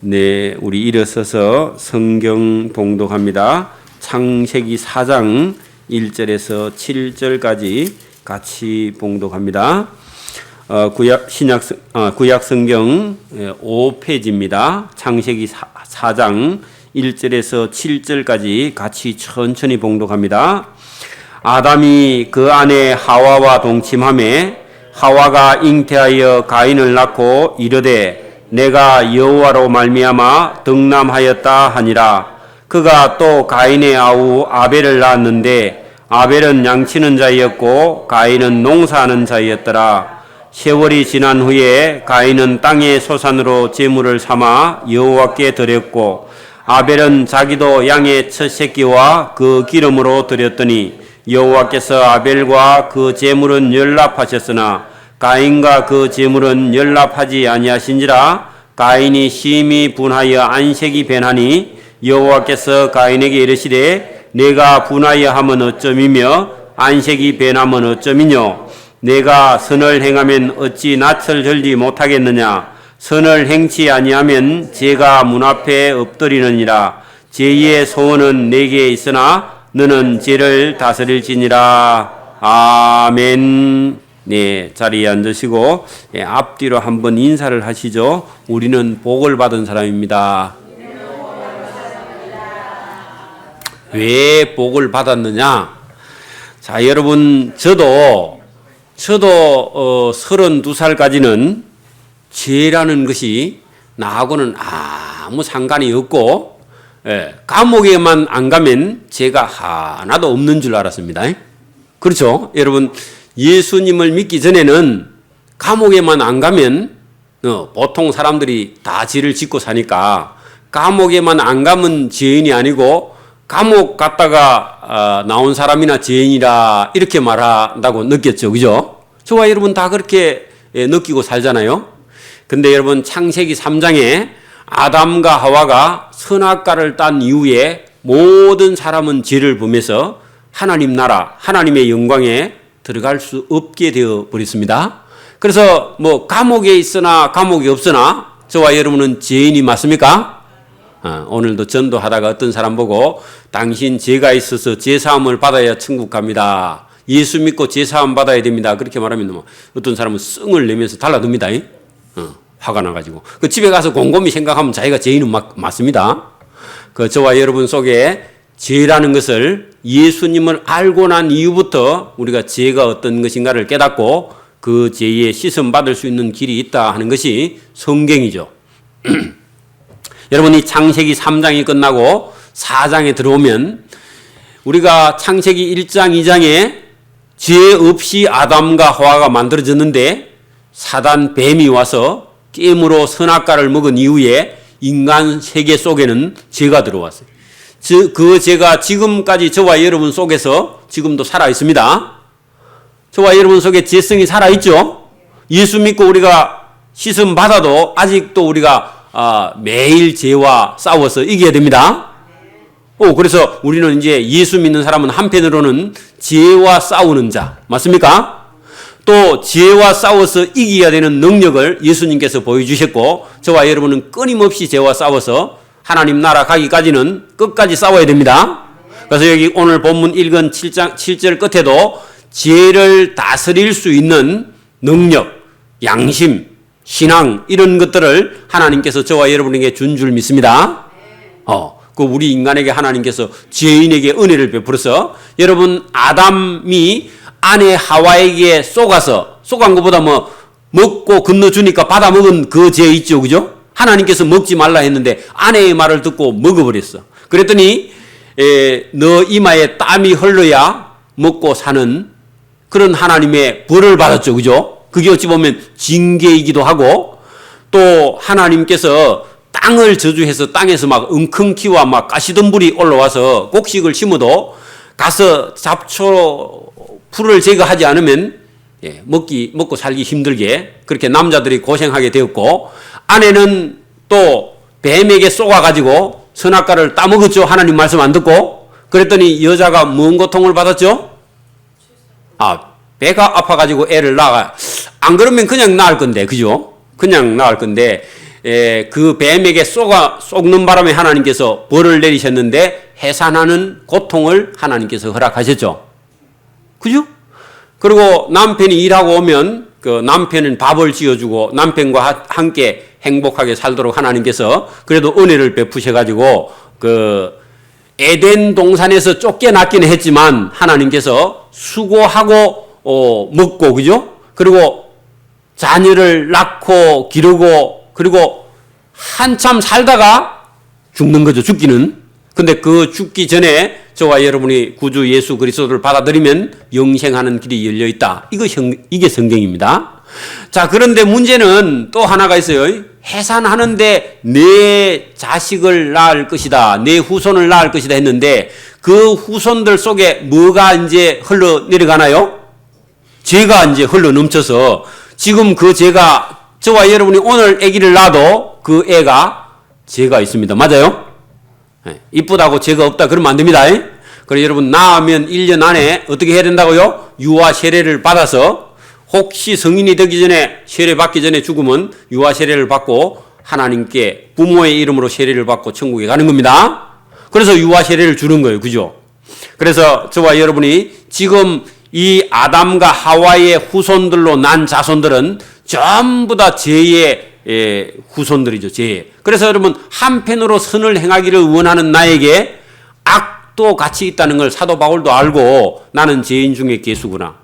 네, 우리 일어서서 성경 봉독합니다. 창세기 4장 1절에서 7절까지 같이 봉독합니다. 구약 성경 5페이지입니다. 창세기 4장 1절에서 7절까지 같이 천천히 봉독합니다. 아담이 그 아내 하와와 동침하매 하와가 잉태하여 가인을 낳고 이르되 내가 여호와로 말미암아 득남하였다 하니라. 그가 또 가인의 아우 아벨을 낳았는데 아벨은 양치는 자였고 가인은 농사하는 자였더라. 세월이 지난 후에 가인은 땅의 소산으로 제물을 삼아 여호와께 드렸고 아벨은 자기도 양의 첫 새끼와 그 기름으로 드렸더니 여호와께서 아벨과 그 제물은 연락하셨으나 가인과 그 제물은 연락하지 아니하신지라. 가인이 심히 분하여 안색이 변하니 여호와께서 가인에게 이르시되 내가 분하여 하면 어쩌미며 안색이 변하면 어쩌미뇨. 내가 선을 행하면 어찌 낯을 들지 못하겠느냐. 선을 행치 아니하면 죄가 문 앞에 엎드리느니라. 죄의 소원은 내게 있으나 너는 죄를 다스릴지니라. 아멘. 네, 자리에 앉으시고 앞뒤로 한번 인사를 하시죠. 우리는 복을 받은 사람입니다. 왜 복을 받았느냐? 자, 여러분, 저도 32살까지는 죄라는 것이 나하고는 아무 상관이 없고, 감옥에만 안 가면 죄가 하나도 없는 줄 알았습니다. 그렇죠? 여러분, 예수님을 믿기 전에는 감옥에만 안 가면 보통 사람들이 다 죄를 짓고 사니까 감옥에만 안 가면 죄인이 아니고 감옥 갔다가 나온 사람이나 죄인이라 이렇게 말한다고 느꼈죠. 그죠? 저와 여러분 다 그렇게 느끼고 살잖아요. 근데 여러분 창세기 3장에 아담과 하와가 선악과를 딴 이후에 모든 사람은 죄를 범해서 하나님 나라, 하나님의 영광에 들어갈 수 없게 되어 버렸습니다. 그래서 뭐 감옥에 있으나 감옥이 없으나 저와 여러분은 죄인이 맞습니까? 오늘도 전도하다가 어떤 사람 보고 당신 죄가 있어서 죄사함을 받아야 천국 갑니다. 예수 믿고 죄사함 받아야 됩니다. 그렇게 말하면 어떤 사람은 썽을 내면서 달라듭니다. 화가 나가지고 그 집에 가서 곰곰이 생각하면 자기가 죄인은 맞습니다. 그 저와 여러분 속에 죄라는 것을 예수님을 알고 난 이후부터 우리가 죄가 어떤 것인가를 깨닫고 그 죄에 씻음 받을 수 있는 길이 있다 하는 것이 성경이죠. 여러분 이 창세기 3장이 끝나고 4장에 들어오면 우리가 창세기 1장 2장에 죄 없이 아담과 하와가 만들어졌는데 사단 뱀이 와서 깨물어 선악과를 먹은 이후에 인간 세계 속에는 죄가 들어왔어요. 그 죄가 지금까지 저와 여러분 속에서 지금도 살아 있습니다. 저와 여러분 속에 죄성이 살아 있죠. 예수 믿고 우리가 씻음 받아도 아직도 우리가 매일 죄와 싸워서 이겨야 됩니다. 그래서 우리는 이제 예수 믿는 사람은 한편으로는 죄와 싸우는 자 맞습니까? 또 죄와 싸워서 이겨야 되는 능력을 예수님께서 보여주셨고 저와 여러분은 끊임없이 죄와 싸워서 하나님 나라 가기까지는 끝까지 싸워야 됩니다. 그래서 여기 오늘 본문 읽은 7절 끝에도 죄를 다스릴 수 있는 능력, 양심, 신앙 이런 것들을 하나님께서 저와 여러분에게 준 줄 믿습니다. 그 우리 인간에게 하나님께서 죄인에게 은혜를 베풀어서 여러분 아담이 아내 하와에게 쏘간 것보다 먹고 건너주니까 받아 먹은 그 죄 있죠. 그죠? 하나님께서 먹지 말라 했는데 아내의 말을 듣고 먹어버렸어. 그랬더니 너 이마에 땀이 흘러야 먹고 사는 그런 하나님의 벌을 받았죠. 그죠? 그게 어찌 보면 징계이기도 하고 또 하나님께서 땅을 저주해서 땅에서 막 웅큼키와 막 가시덤불이 올라와서 곡식을 심어도 가서 잡초 풀을 제거하지 않으면 먹고 살기 힘들게 그렇게 남자들이 고생하게 되었고 아내는 또 뱀에게 쏘아가지고 선악과를 따먹었죠. 하나님 말씀 안 듣고. 그랬더니 여자가 뭔 고통을 받았죠? 배가 아파가지고 애를 낳아. 안 그러면 그냥 낳을 건데, 그죠? 그냥 낳을 건데 그 뱀에게 쏘는 바람에 하나님께서 벌을 내리셨는데 해산하는 고통을 하나님께서 허락하셨죠. 그죠? 그리고 남편이 일하고 오면 그 남편은 밥을 지어주고 남편과 함께 행복하게 살도록 하나님께서 그래도 은혜를 베푸셔가지고 그 에덴 동산에서 쫓겨났기는 했지만 하나님께서 수고하고 먹고 그죠? 그리고 자녀를 낳고 기르고 그리고 한참 살다가 죽는 거죠. 죽기는. 근데 그 죽기 전에 저와 여러분이 구주 예수 그리스도를 받아들이면 영생하는 길이 열려 있다. 이게 성경입니다. 자, 그런데 문제는 또 하나가 있어요. 해산하는데 내 자식을 낳을 것이다. 내 후손을 낳을 것이다 했는데 그 후손들 속에 뭐가 이제 흘러 내려가나요? 죄가 이제 흘러 넘쳐서 지금 그 죄가 저와 여러분이 오늘 아기를 낳아도 그 애가 죄가 있습니다. 맞아요? 이쁘다고 죄가 없다 그러면 안 됩니다. 그래서 여러분 낳으면 1년 안에 어떻게 해야 된다고요? 유아 세례를 받아서 혹시 성인이 되기 전에 세례 받기 전에 죽으면 유아 세례를 받고 하나님께 부모의 이름으로 세례를 받고 천국에 가는 겁니다. 그래서 유아 세례를 주는 거예요. 그죠? 그래서 저와 여러분이 지금 이 아담과 하와의 후손들로 난 자손들은 전부 다 죄의 후손들이죠. 죄. 그래서 여러분 한편으로 선을 행하기를 원하는 나에게 악도 같이 있다는 걸 사도 바울도 알고 나는 죄인 중에 괴수구나.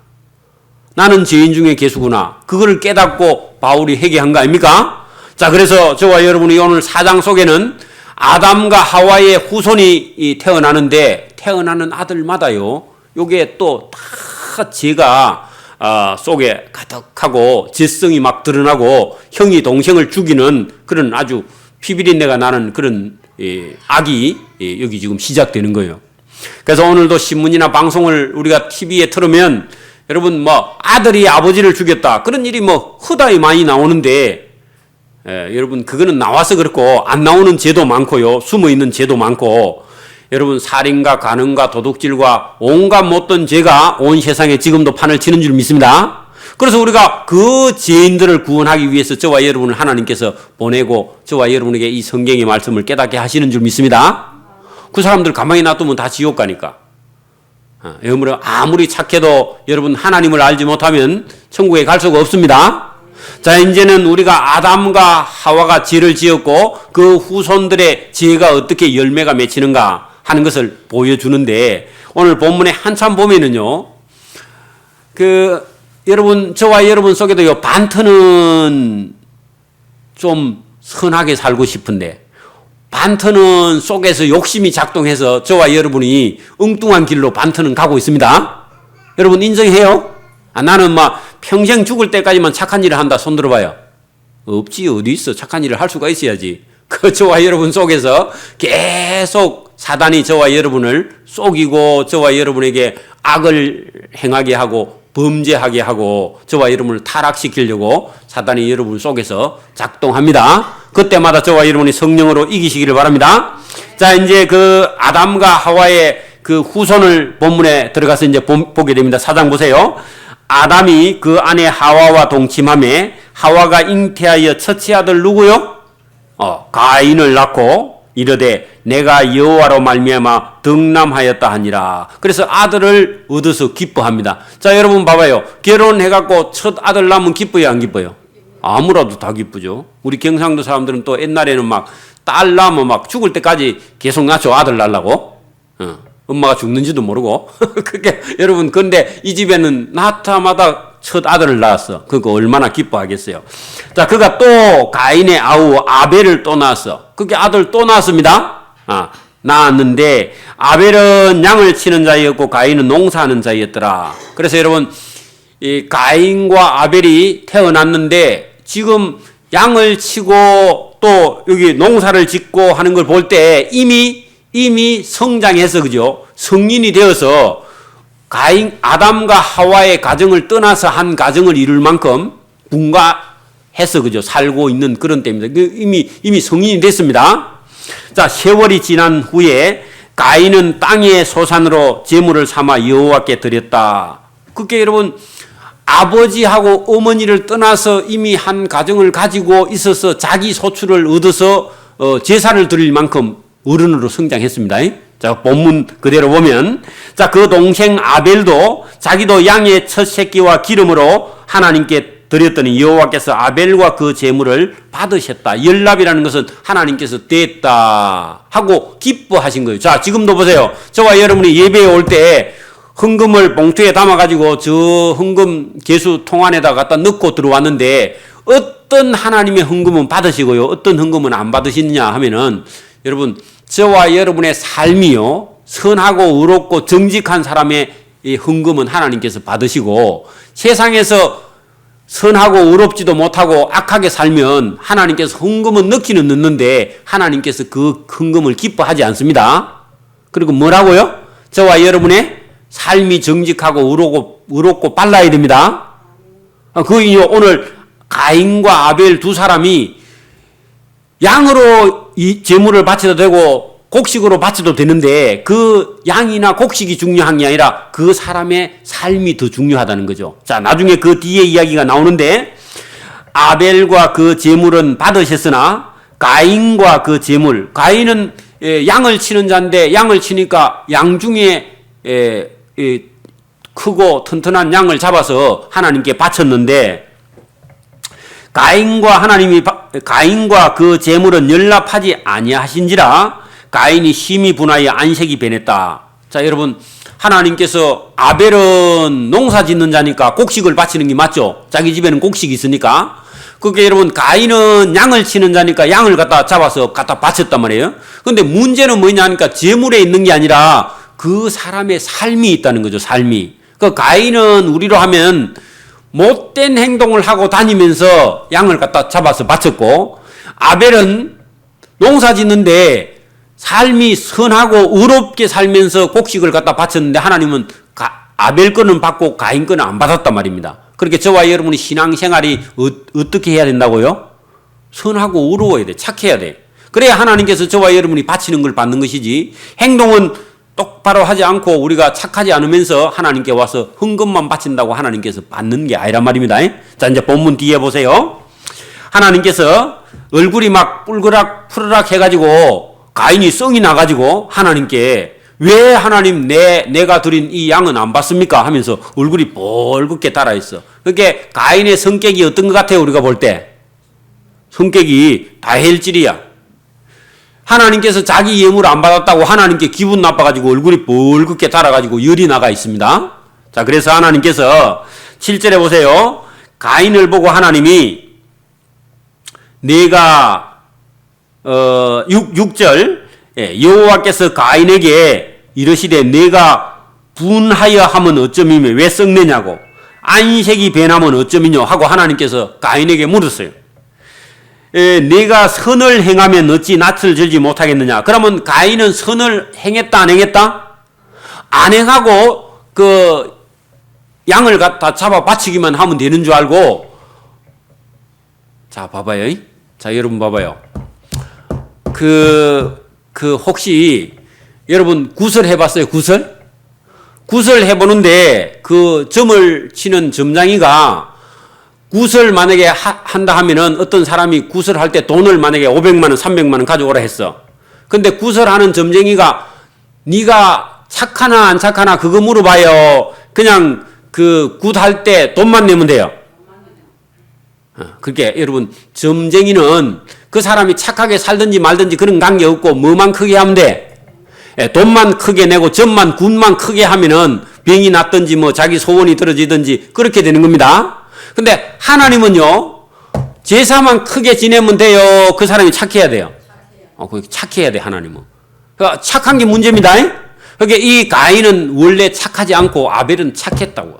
나는 죄인 중에 괴수구나. 그걸 깨닫고 바울이 회개한 거 아닙니까? 자, 그래서 저와 여러분이 오늘 4장 속에는 아담과 하와의 후손이 태어나는데 태어나는 아들마다요. 요게 또 다 죄가 속에 가득하고 죄성이 막 드러나고 형이 동생을 죽이는 그런 아주 피비린내가 나는 그런 악이 여기 지금 시작되는 거예요. 그래서 오늘도 신문이나 방송을 우리가 TV에 틀으면 여러분 뭐 아들이 아버지를 죽였다 그런 일이 뭐 허다히 많이 나오는데 여러분 그거는 나와서 그렇고 안 나오는 죄도 많고요. 숨어있는 죄도 많고 여러분 살인과 간음과 도둑질과 온갖 못된 죄가 온 세상에 지금도 판을 치는 줄 믿습니다. 그래서 우리가 그 죄인들을 구원하기 위해서 저와 여러분을 하나님께서 보내고 저와 여러분에게 이 성경의 말씀을 깨닫게 하시는 줄 믿습니다. 그 사람들 가만히 놔두면 다 지옥 가니까. 여러분 아무리 착해도 여러분 하나님을 알지 못하면 천국에 갈 수가 없습니다. 자, 이제는 우리가 아담과 하와가 죄를 지었고 그 후손들의 죄가 어떻게 열매가 맺히는가 하는 것을 보여주는데 오늘 본문에 한참 보면은요. 여러분 저와 여러분 속에도요. 반터는 좀 선하게 살고 싶은데 반터는 속에서 욕심이 작동해서 저와 여러분이 엉뚱한 길로 반터는 가고 있습니다. 여러분 인정해요? 나는 막 평생 죽을 때까지만 착한 일을 한다. 손 들어봐요. 없지. 어디 있어. 착한 일을 할 수가 있어야지. 그 저와 여러분 속에서 계속 사단이 저와 여러분을 속이고 저와 여러분에게 악을 행하게 하고 범죄하게 하고 저와 여러분을 타락시키려고 사단이 여러분 속에서 작동합니다. 그때마다 저와 여러분이 성령으로 이기시기를 바랍니다. 자, 이제 그 아담과 하와의 그 후손을 본문에 들어가서 이제 보게 됩니다. 4장 보세요. 아담이 그 아내 하와와 동침하며 하와가 잉태하여 첫째 아들 누구요? 가인을 낳고 이르되 내가 여호와로 말미암아 덕남하였다 하니라. 그래서 아들을 얻어서 기뻐합니다. 자, 여러분 봐봐요. 결혼해갖고 첫 아들 낳으면 기뻐요, 안 기뻐요? 아무라도 다 기쁘죠. 우리 경상도 사람들은 또 옛날에는 막 딸 낳으면 막 죽을 때까지 계속 낳죠. 아들 낳으려고. 엄마가 죽는지도 모르고. 그게 여러분, 근데 이 집에는 낳자마자 첫 아들을 낳았어. 그거 얼마나 기뻐하겠어요. 자, 그가 또 가인의 아우 아벨을 또 낳았어. 그게 아들 또 낳았습니다. 낳았는데 아벨은 양을 치는 자였고 가인은 농사하는 자였더라. 그래서 여러분, 이 가인과 아벨이 태어났는데 지금 양을 치고 또 여기 농사를 짓고 하는 걸 볼 때 이미 성장해서 그죠? 성인이 되어서 아담과 하와의 가정을 떠나서 한 가정을 이룰 만큼 분가해서 그죠? 살고 있는 그런 때입니다. 이미 성인이 됐습니다. 자, 세월이 지난 후에 가인은 땅의 소산으로 제물을 삼아 여호와께 드렸다. 그게 여러분 아버지하고 어머니를 떠나서 이미 한 가정을 가지고 있어서 자기 소출을 얻어서 제사를 드릴 만큼 어른으로 성장했습니다. 자, 본문 그대로 보면, 자, 그 동생 아벨도 자기도 양의 첫 새끼와 기름으로 하나님께 드렸더니 여호와께서 아벨과 그 제물을 받으셨다. 연납이라는 것은 하나님께서 됐다 하고 기뻐하신 거예요. 자, 지금도 보세요. 저와 여러분이 예배에 올 때 헌금을 봉투에 담아가지고 저 헌금 개수 통 안에다 갖다 넣고 들어왔는데 어떤 하나님의 헌금은 받으시고요, 어떤 헌금은 안 받으시느냐 하면은, 여러분, 저와 여러분의 삶이요, 선하고 의롭고 정직한 사람의 이 헌금은 하나님께서 받으시고, 세상에서 선하고 의롭지도 못하고 악하게 살면 하나님께서 헌금은 넣기는 넣는데 하나님께서 그 헌금을 기뻐하지 않습니다. 그리고 뭐라고요? 저와 여러분의 삶이 정직하고 의롭고 빨라야 됩니다. 그게 오늘 가인과 아벨 두 사람이 양으로 이 제물을 바쳐도 되고 곡식으로 바쳐도 되는데 그 양이나 곡식이 중요한 게 아니라 그 사람의 삶이 더 중요하다는 거죠. 자, 나중에 그 뒤에 이야기가 나오는데, 아벨과 그 제물은 받으셨으나 가인과 그 제물, 가인은 양을 치는 자인데 양을 치니까 양 중에 크고 튼튼한 양을 잡아서 하나님께 바쳤는데, 가인과 그 제물은 연납하지 아니하신지라 가인이 심히 분하여 안색이 변했다. 자, 여러분, 하나님께서 아벨은 농사 짓는 자니까 곡식을 바치는 게 맞죠? 자기 집에는 곡식이 있으니까. 그게 여러분, 가인은 양을 치는 자니까 양을 잡아서 바쳤단 말이에요. 근데 문제는 뭐냐 하니까 제물에 있는 게 아니라 그 사람의 삶이 있다는 거죠, 삶이. 그 가인은 우리로 하면 못된 행동을 하고 다니면서 양을 잡아서 바쳤고, 아벨은 농사 짓는데 삶이 선하고 의롭게 살면서 곡식을 바쳤는데 하나님은 아벨 거는 받고 가인 거는 안 받았단 말입니다. 그렇게 저와 여러분이 신앙생활이 어떻게 해야 된다고요? 선하고 의로워야 돼. 착해야 돼. 그래야 하나님께서 저와 여러분이 바치는 걸 받는 것이지, 행동은 똑바로 하지 않고 우리가 착하지 않으면서 하나님께 와서 헌금만 바친다고 하나님께서 받는 게 아니란 말입니다. 자, 이제 본문 뒤에 보세요. 하나님께서 얼굴이 막 뿔그락 푸르락 해가지고 가인이 성이 나가지고 하나님께, 왜 하나님 내가 드린 이 양은 안 받습니까? 하면서 얼굴이 뻘겋게 달아있어. 그게 가인의 성격이 어떤 것 같아요? 우리가 볼 때 성격이 다혈질이야. 하나님께서 자기 예물을 안 받았다고 하나님께 기분 나빠가지고 얼굴이 뻘겋게 달아가지고 열이 나가 있습니다. 자, 그래서 하나님께서 7절에 보세요. 가인을 보고 하나님이 내가 6절 여호와께서 가인에게 이르시되 내가 분하여 하면 어쩌미며 왜 썩느냐고 안색이 변하면 어쩌미뇨 하고 하나님께서 가인에게 물었어요. 네가 선을 행하면 어찌 낯을 들지 못하겠느냐. 그러면 가인은 선을 행했다 안 행했다? 안 행하고 그 양을 갖다 잡아 바치기만 하면 되는 줄 알고. 자, 봐봐요. 자, 여러분 봐봐요. 혹시 여러분 구슬 해봤어요? 구슬 해보는데 그 점을 치는 점장이가 구슬 만약에 한다 하면은 어떤 사람이 구슬 할 때 돈을 만약에 500만 원, 300만 원 가져오라 했어. 근데 구슬하는 점쟁이가 네가 착하나 안 착하나 그거 물어봐요. 그냥 그 굿할 때 돈만 내면 돼요. 그렇게 여러분, 점쟁이는 그 사람이 착하게 살든지 말든지 그런 관계 없고 뭐만 크게 하면 돼? 돈만 크게 내고 점만 굿만 크게 하면은 병이 났든지 뭐 자기 소원이 들어지든지 그렇게 되는 겁니다. 근데 하나님은요, 제사만 크게 지내면 돼요. 그 사람이 착해야 돼요. 착해야 돼, 하나님은. 그러니까 착한 게 문제입니다. 그러니까 이 가인은 원래 착하지 않고 아벨은 착했다고.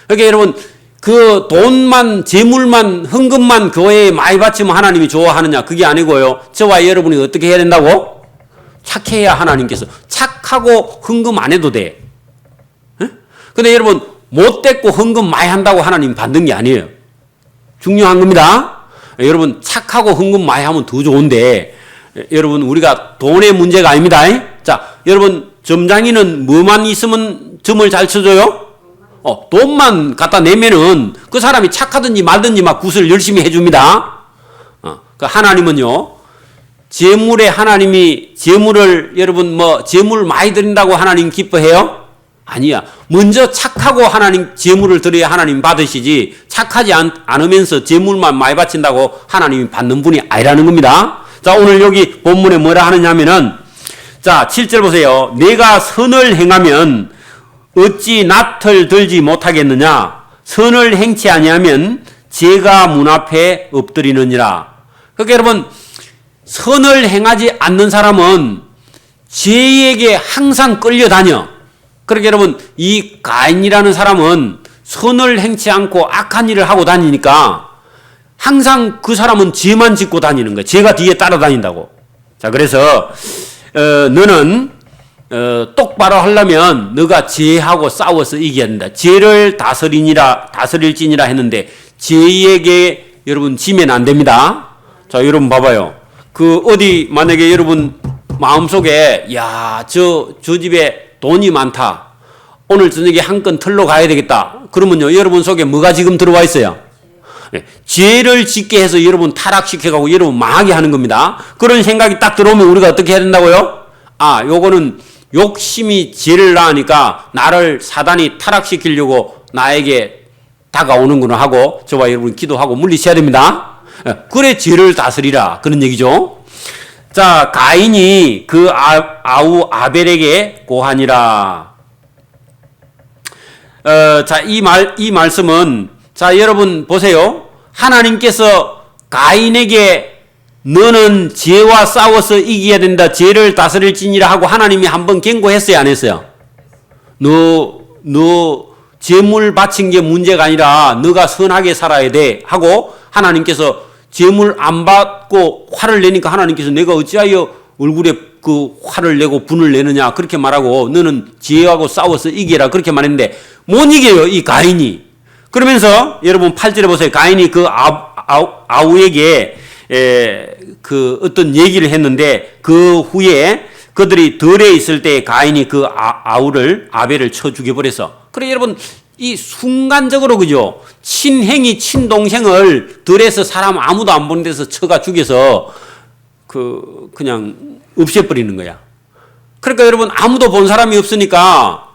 그러니까 여러분, 그 돈만, 재물만, 헌금만 교회에 많이 바치면 하나님이 좋아하느냐? 그게 아니고요. 저와 여러분이 어떻게 해야 된다고? 착해야 하나님께서. 착하고 헌금 안 해도 돼. 근데 여러분, 못됐고 헌금 많이 한다고 하나님 받는 게 아니에요. 중요한 겁니다. 여러분, 착하고 헌금 많이 하면 더 좋은데, 여러분, 우리가 돈의 문제가 아닙니다. 자, 여러분, 점장이는 뭐만 있으면 점을 잘 쳐줘요? 돈만 갖다 내면은 그 사람이 착하든지 말든지 막 굿을 열심히 해줍니다. 그 하나님은요, 재물에 하나님이 재물을 여러분 재물 많이 드린다고 하나님 기뻐해요? 아니야. 먼저 착하고 하나님 재물을 드려야 하나님 받으시지, 착하지 않으면서 재물만 많이 바친다고 하나님이 받는 분이 아니라는 겁니다. 자, 오늘 여기 본문에 뭐라 하느냐면은, 자, 7절 보세요. 내가 선을 행하면 어찌 낯을 들지 못하겠느냐? 선을 행치 아니하면 죄가 문 앞에 엎드리느니라. 그러니까 여러분, 선을 행하지 않는 사람은 죄에게 항상 끌려다녀. 그러니까 여러분, 이 가인이라는 사람은 선을 행치 않고 악한 일을 하고 다니니까 항상 그 사람은 죄만 짓고 다니는 거야. 죄가 뒤에 따라다닌다고. 자, 그래서 너는 똑바로 하려면 너가 죄하고 싸워서 이겨야 된다. 죄를 다스릴지니라 했는데 죄에게 여러분 지면 안 됩니다. 자, 여러분 봐봐요. 어디 만약에 여러분 마음속에 저 집에 돈이 많다. 오늘 저녁에 한 건 털러 가야 되겠다. 그러면요, 여러분 속에 뭐가 지금 들어와 있어요? 네, 죄를 짓게 해서 여러분 타락시켜가고 여러분 망하게 하는 겁니다. 그런 생각이 딱 들어오면 우리가 어떻게 해야 된다고요? 요거는 욕심이 죄를 낳으니까 나를 사단이 타락시키려고 나에게 다가오는구나 하고 저와 여러분 기도하고 물리쳐야 됩니다. 그래 죄를 다스리라 그런 얘기죠. 자, 가인이 그 아우 아벨에게 고하니라. 자, 이 말씀은, 자, 여러분 보세요. 하나님께서 가인에게 너는 죄와 싸워서 이겨야 된다. 죄를 다스릴지니라 하고 하나님이 한번 경고했어요, 안 했어요? 너 재물 바친 게 문제가 아니라 너가 선하게 살아야 돼 하고 하나님께서 재물 안 받고 화를 내니까 하나님께서 내가 어찌하여 얼굴에 그 화를 내고 분을 내느냐 그렇게 말하고 너는 죄하고 싸워서 이겨라 그렇게 말했는데 못 이겨요, 이 가인이. 그러면서 여러분 8절에 보세요. 가인이 그 아우에게 그 어떤 얘기를 했는데 그 후에 그들이 덜에 있을 때 가인이 그 아벨을 쳐 죽여버려서. 그래 여러분, 이 순간적으로 그죠? 친행이 친동생을 덜에서 사람 아무도 안 보는 데서 쳐가 죽여서 그냥 없애버리는 거야. 그러니까 여러분, 아무도 본 사람이 없으니까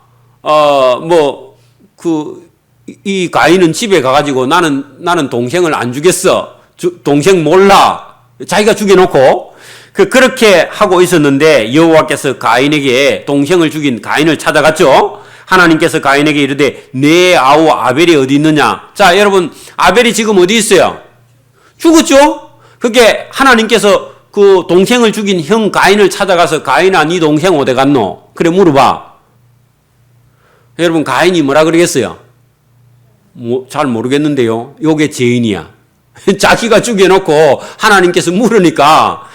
이 가인은 집에 가가지고 나는 동생을 안 죽였어. 동생 몰라. 자기가 죽여놓고 그렇게 하고 있었는데 여호와께서 가인에게 동생을 죽인 가인을 찾아갔죠. 하나님께서 가인에게 이르되 내 아우 아벨이 어디 있느냐. 자, 여러분, 아벨이 지금 어디 있어요? 죽었죠? 그게 하나님께서 그 동생을 죽인 형 가인을 찾아가서 가인아 네 동생 어디 갔노? 그래 물어봐. 여러분, 가인이 뭐라 그러겠어요? 잘 모르겠는데요. 요게 죄인이야. 자기가 죽여놓고 하나님께서 물으니까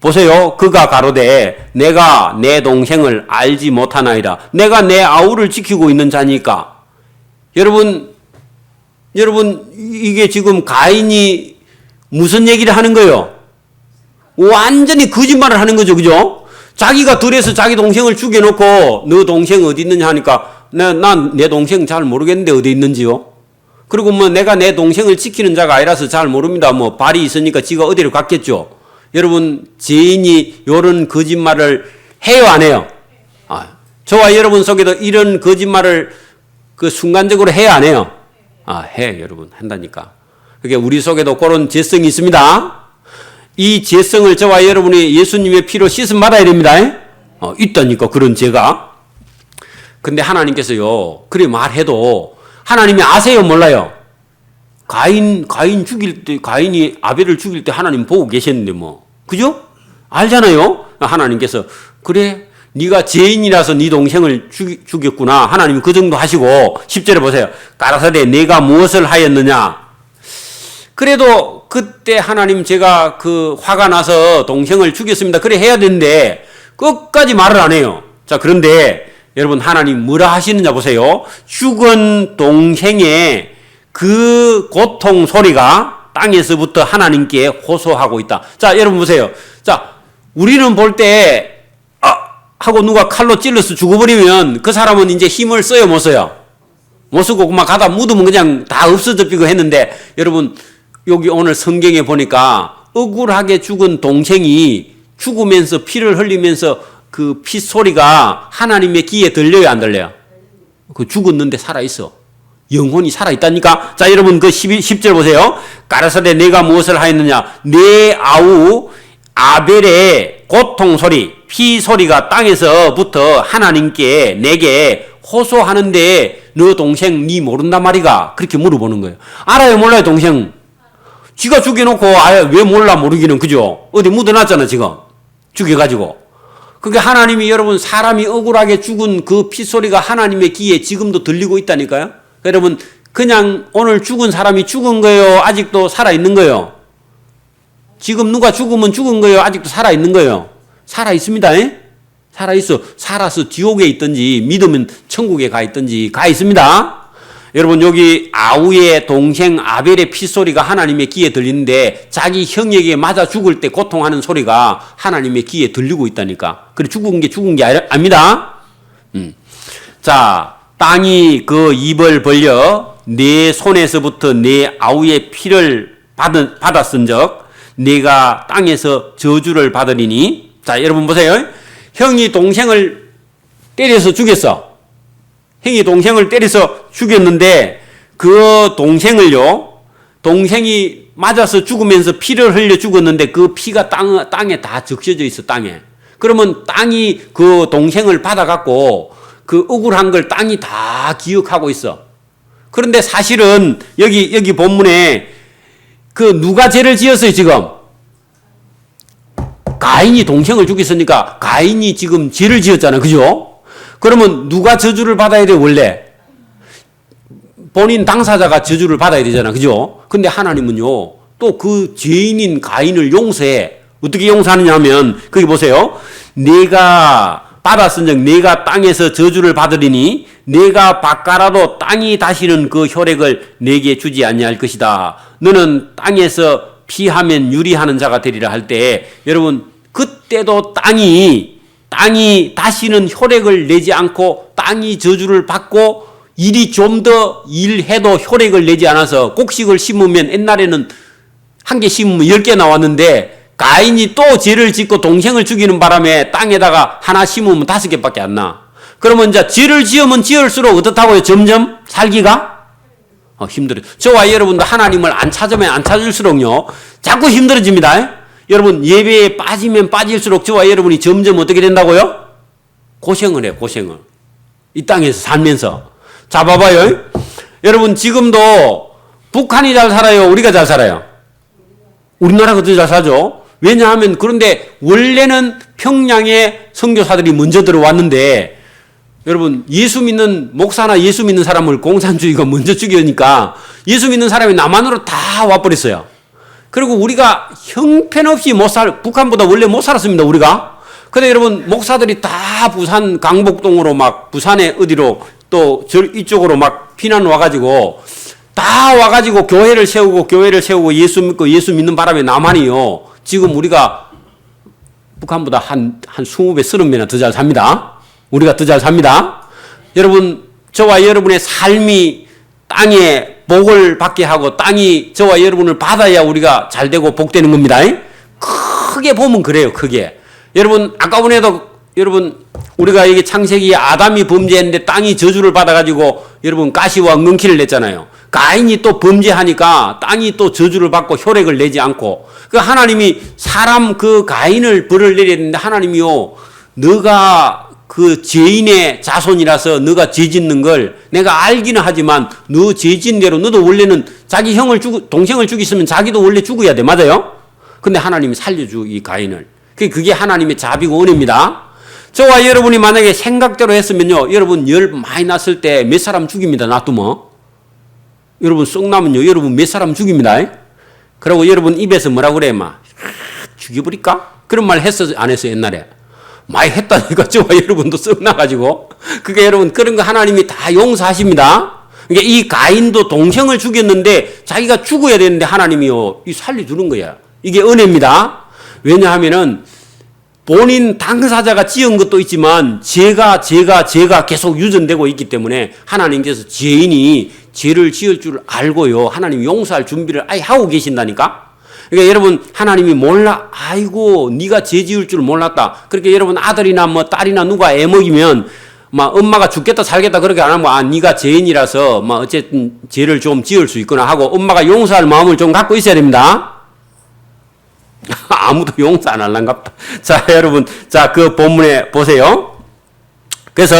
보세요. 그가 가로되 내가 내 동생을 알지 못하나이다. 내가 내 아우를 지키고 있는 자니까. 여러분 이게 지금 가인이 무슨 얘기를 하는 거예요? 완전히 거짓말을 하는 거죠. 그죠? 자기가 들에서 자기 동생을 죽여놓고 너 동생 어디 있느냐 하니까 난 내 동생 잘 모르겠는데 어디 있는지요? 그리고 내가 내 동생을 지키는 자가 아니라서 잘 모릅니다. 발이 있으니까 지가 어디로 갔겠죠? 여러분, 죄인이 이런 거짓말을 해요, 안 해요? 저와 여러분 속에도 이런 거짓말을 순간적으로 해요, 안 해요? 해, 여러분. 한다니까. 그게 우리 속에도 그런 죄성이 있습니다. 이 죄성을 저와 여러분이 예수님의 피로 씻음 받아야 됩니다. 있다니까, 그런 죄가. 근데 하나님께서요, 그래 말해도 하나님이 아세요, 몰라요? 가인이 아벨을 죽일 때 하나님 보고 계셨는데 그죠? 알잖아요? 하나님께서 그래 네가 죄인이라서 네 동생을 죽였구나. 하나님 그 정도 하시고 10절에 보세요. 가라사대 내가 무엇을 하였느냐. 그래도 그때 하나님 제가 화가 나서 동생을 죽였습니다. 그래 해야 되는데 끝까지 말을 안 해요. 자, 그런데 여러분, 하나님 뭐라 하시느냐 보세요. 죽은 동생의 그 고통 소리가 땅에서부터 하나님께 호소하고 있다. 자, 여러분 보세요. 자, 우리는 볼 때 하고 누가 칼로 찔러서 죽어버리면 그 사람은 이제 힘을 써요, 못 써요? 못 쓰고 그만 가다 묻으면 그냥 다 없어져 버리고 했는데, 여러분 여기 오늘 성경에 보니까 억울하게 죽은 동생이 죽으면서 피를 흘리면서 그 피 소리가 하나님의 귀에 들려요, 안 들려요? 그 죽었는데 살아있어. 영혼이 살아있다니까. 자, 여러분 그 10절 보세요. 가라사대 내가 무엇을 하였느냐? 내 아우 아벨의 고통 소리, 피 소리가 땅에서부터 하나님께 내게 호소하는데 너 동생 니 모른단 말이가? 그렇게 물어보는 거예요. 알아요, 몰라요, 동생? 지가 죽여놓고 왜 몰라 모르기는, 그죠? 어디 묻어놨잖아, 지금. 죽여가지고. 그러니까 하나님이, 여러분, 사람이 억울하게 죽은 그 피소리가 하나님의 귀에 지금도 들리고 있다니까요. 여러분, 그냥 오늘 죽은 사람이 죽은 거예요? 아직도 살아있는 거예요? 지금 누가 죽으면 죽은 거예요? 아직도 살아있는 거예요? 살아있습니다. 에? 살아있어. 살아서 지옥에 있든지 믿으면 천국에 가 있든지 가 있습니다. 여러분, 여기 아우의 동생 아벨의 피소리가 하나님의 귀에 들리는데 자기 형에게 맞아 죽을 때 고통하는 소리가 하나님의 귀에 들리고 있다니까. 그래, 죽은 게 아닙니다. 자, 땅이 그 입을 벌려 내 손에서부터 내 아우의 피를 받았은적 내가 땅에서 저주를 받으리니. 자, 여러분 보세요. 형이 동생을 때려서 죽였어. 형이 동생을 때려서 죽였는데 그 동생이 맞아서 죽으면서 피를 흘려 죽었는데 그 피가 땅에 다 적셔져 있어, 땅에. 그러면 땅이 그 동생을 받아갖고 그 억울한 걸 땅이 다 기억하고 있어. 그런데 사실은 여기 본문에 그 누가 죄를 지었어요, 지금? 가인이 동생을 죽였으니까 가인이 지금 죄를 지었잖아, 그죠? 그러면 누가 저주를 받아야 돼, 원래? 본인 당사자가 저주를 받아야 되잖아, 그죠? 근데 하나님은요, 또 그 죄인인 가인을 용서해. 어떻게 용서하느냐 하면, 거기 보세요. 내가 받았은즉 내가 땅에서 저주를 받으리니 내가 바꿔라도 땅이 다시는 그 혈액을 내게 주지 아니할 것이다. 너는 땅에서 피하면 유리하는 자가 되리라 할 때, 여러분, 그때도 땅이 다시는 혈액을 내지 않고 땅이 저주를 받고 일이 좀 더 일해도 혈액을 내지 않아서 곡식을 심으면 옛날에는 한 개 심으면 10개 나왔는데 가인이 또 죄를 짓고 동생을 죽이는 바람에 땅에다가 하나 심으면 5개밖에 안 나. 그러면 이제 죄를 지으면 지을수록 어떻다고요? 점점 살기가 힘들어요. 저와 여러분도 하나님을 안 찾으면 안 찾을수록요 자꾸 힘들어집니다. 여러분, 예배에 빠지면 빠질수록 저와 여러분이 점점 어떻게 된다고요? 고생을 해요, 고생을. 이 땅에서 살면서. 자, 봐봐요. 여러분, 지금도 북한이 잘 살아요? 우리가 잘 살아요? 우리나라가 더 잘 살죠? 왜냐하면, 그런데 원래는 평양에 선교사들이 먼저 들어왔는데, 여러분, 예수 믿는 목사나 예수 믿는 사람을 공산주의가 먼저 죽이니까 예수 믿는 사람이 남한으로 다 와버렸어요. 그리고 우리가 형편없이 북한보다 원래 못 살았습니다, 우리가. 근데 여러분, 목사들이 다 부산 강북동으로 막 부산에 어디로 또 이쪽으로 막 피난 와가지고 다 와가지고 교회를 세우고 예수 믿고 예수 믿는 바람에 남한이요. 지금 우리가 북한보다 한 20배, 30배나 더 잘 삽니다. 우리가 더 잘 삽니다. 여러분, 저와 여러분의 삶이 땅에 복을 받게 하고 땅이 저와 여러분을 받아야 우리가 잘 되고 복되는 겁니다. 크게 보면 그래요, 크게. 여러분, 아까 전에도 여러분, 우리가 이게 창세기에 아담이 범죄했는데 땅이 저주를 받아가지고 여러분 가시와 엉겅퀴를 냈잖아요. 가인이 또 범죄하니까 땅이 또 저주를 받고 혈액을 내지 않고, 그 하나님이 사람 그 가인을 벌을 내려야 되는데 하나님이요, 너가 그 죄인의 자손이라서 너가 죄 짓는 걸 내가 알기는 하지만 너 죄 짓는 대로 너도 원래는 자기 동생을 죽였으면 자기도 원래 죽어야 돼. 맞아요? 근데 하나님이 살려주, 이 가인을. 그게 하나님의 자비고 은혜입니다. 저와 여러분이 만약에 생각대로 했으면요, 여러분 열 많이 났을 때 몇 사람 죽입니다. 놔두면. 여러분 썩 나면요, 여러분 몇 사람 죽입니다. 그리고 여러분 입에서 뭐라 그래, 막 죽여버릴까? 그런 말 했어, 안 했어, 옛날에? 많이 했다니까. 저와 여러분도 썩 나가지고. 그게 여러분, 그런 거 하나님이 다 용서하십니다. 그러니까 이 가인도 동생을 죽였는데 자기가 죽어야 되는데 하나님이요, 이 살려주는 거야. 이게 은혜입니다. 왜냐하면은 본인 당사자가 지은 것도 있지만 죄가 계속 유전되고 있기 때문에 하나님께서 죄인이 죄를 지을 줄 알고요. 하나님 용서할 준비를 아예 하고 계신다니까. 그러니까 여러분 하나님이 몰라 아이고 네가 죄 지을 줄 몰랐다. 그렇게 여러분 아들이나 뭐 딸이나 누가 애 먹이면 막 엄마가 죽겠다 살겠다 그렇게 안 하면 네가 죄인이라서 막 어쨌든 죄를 좀 지을 수 있구나 하고 엄마가 용서할 마음을 좀 갖고 있어야 됩니다. 아무도 용서 안 할란갑다. 자, 여러분. 자, 그 본문에 보세요. 그래서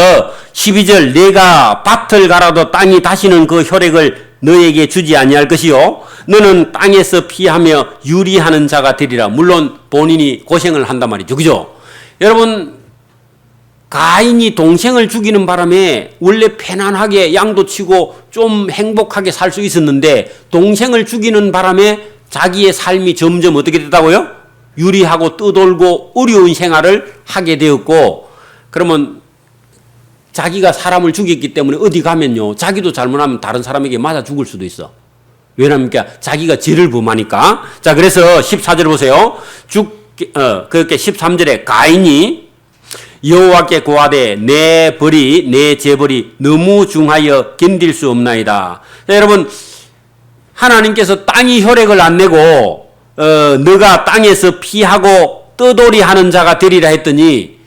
12절 내가 밭을 갈아도 땅이 다시는 그 혈액을 너에게 주지 아니할 것이요 너는 땅에서 피하며 유리하는 자가 되리라. 물론 본인이 고생을 한단 말이죠. 그죠? 여러분 가인이 동생을 죽이는 바람에 원래 편안하게 양도 치고 좀 행복하게 살 수 있었는데 동생을 죽이는 바람에 자기의 삶이 점점 어떻게 됐다고요? 유리하고 떠돌고 어려운 생활을 하게 되었고 그러면 자기가 사람을 죽였기 때문에 어디 가면요 자기도 잘못하면 다른 사람에게 맞아 죽을 수도 있어. 왜냐하면 자기가 죄를 범하니까. 자 그래서 14절 보세요. 그렇게 13절에 가인이 여호와께 고하되 내 벌이 내 재벌이 너무 중하여 견딜 수 없나이다. 자, 여러분 하나님께서 땅이 혈액을 안 내고 너가 땅에서 피하고 떠돌이 하는 자가 되리라 했더니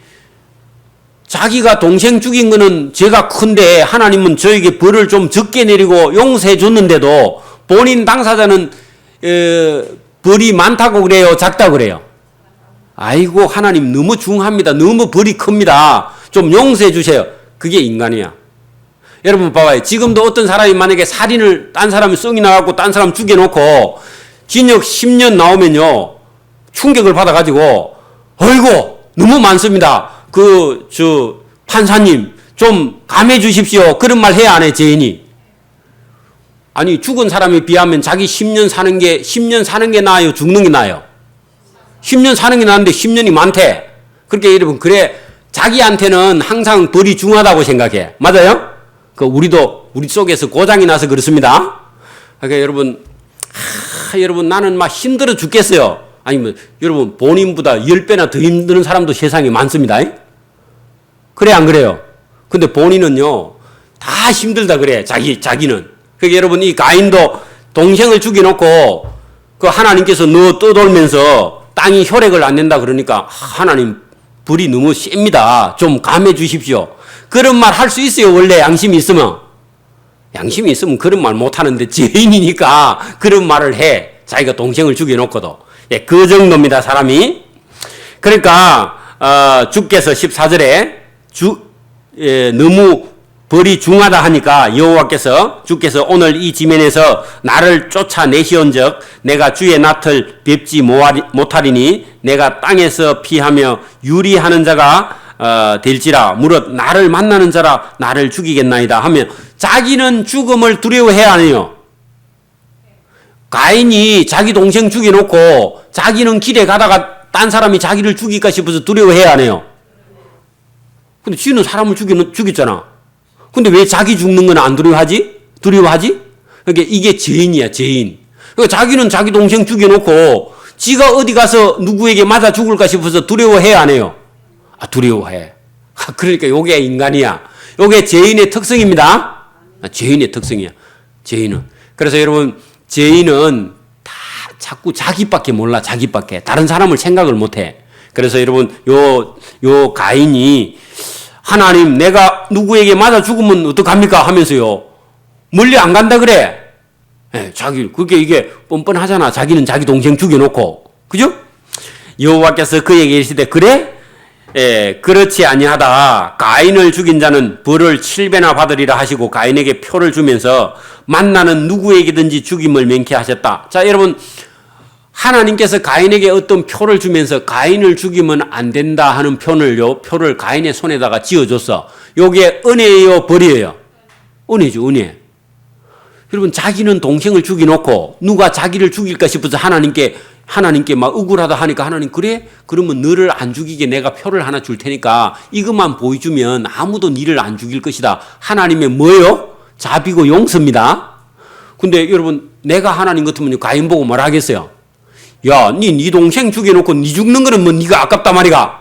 자기가 동생 죽인 거는 죄가 큰데 하나님은 저에게 벌을 좀 적게 내리고 용서해 줬는데도 본인 당사자는 벌이 많다고 그래요? 작다고 그래요? 아이고 하나님 너무 중합니다. 너무 벌이 큽니다. 좀 용서해 주세요. 그게 인간이야. 여러분 봐봐요. 지금도 어떤 사람이 만약에 살인을 딴 사람이 썽이 나갖고 딴 사람 죽여놓고 징역 10년 나오면요 충격을 받아가지고 어이구 너무 많습니다. 판사님 좀 감해 주십시오. 그런 말 해야 안 해 죄인이. 아니 죽은 사람에 비하면 자기 10년 사는 게 나아요? 죽는 게 나아요? 10년 사는 게 나은데 10년이 많대. 그렇게 여러분 그래 자기한테는 항상 벌이 중하다고 생각해. 맞아요? 우리 속에서 고장이 나서 그렇습니다. 그러니까 여러분 나는 막 힘들어 죽겠어요. 아니면 여러분 본인보다 10배나 더 힘드는 사람도 세상에 많습니다. 그래 안 그래요? 근데 본인은요 다 힘들다 그래. 자기는. 그러니까 여러분 이 가인도 동생을 죽여놓고 그 하나님께서 너 떠돌면서 땅이 혈액을 안 낸다 그러니까 하나님 불이 너무 셉니다. 좀 감해 주십시오. 그런 말 할 수 있어요. 원래 양심이 있으면. 양심이 있으면 그런 말 못하는데 죄인이니까 그런 말을 해. 자기가 동생을 죽여놓고도. 예, 그 정도입니다. 사람이. 그러니까 주께서 14절에 너무 벌이 중하다 하니까 여호와께서 주께서 오늘 이 지면에서 나를 쫓아내시온즉 내가 주의 낯을 뵙지 못하리니 내가 땅에서 피하며 유리하는 자가 될지라 무릇 나를 만나는 자라 나를 죽이겠나이다 하면 자기는 죽음을 두려워해야 하네요. 가인이 자기 동생 죽여놓고 자기는 길에 가다가 딴 사람이 자기를 죽일까 싶어서 두려워해야 하네요. 근데 쥐는 사람을 죽였잖아. 근데 왜 자기 죽는 건 안 두려워하지? 그러니까 이게 죄인이야, 죄인. 그러니까 자기는 자기 동생 죽여놓고 지가 어디 가서 누구에게 맞아 죽을까 싶어서 두려워해 안 해요? 두려워해. 그러니까 요게 인간이야. 요게 죄인의 특성입니다. 죄인의 특성이야. 죄인은. 그래서 여러분 죄인은 다 자꾸 자기밖에 몰라. 자기밖에. 다른 사람을 생각을 못해. 그래서 여러분 요 가인이 하나님 내가 누구에게 맞아 죽으면 어떡합니까 하면서요 멀리 안 간다 그래. 예, 그게 이게 뻔뻔하잖아. 자기는 자기 동생 죽여놓고 그죠? 여호와께서 그에게 이르시되 그래? 예, 그렇지 아니하다. 가인을 죽인 자는 벌을 7배나 받으리라 하시고 가인에게 표를 주면서 만나는 누구에게든지 죽임을 명쾌하셨다. 자 여러분 하나님께서 가인에게 어떤 표를 주면서 가인을 죽이면 안 된다 하는 표를 가인의 손에다가 지어줬어. 요게 은혜예요, 벌이에요? 은혜죠, 은혜. 여러분, 자기는 동생을 죽여놓고 누가 자기를 죽일까 싶어서 하나님께 막 억울하다 하니까 하나님, 그래? 그러면 너를 안 죽이게 내가 표를 하나 줄 테니까 이것만 보여주면 아무도 너를 안 죽일 것이다. 하나님의 뭐예요? 자비고 용서입니다. 근데 여러분, 내가 하나님 같으면 가인 보고 뭐라 하겠어요? 야, 네 동생 죽여놓고 네 죽는 거는 뭐 네가 아깝단 말이가.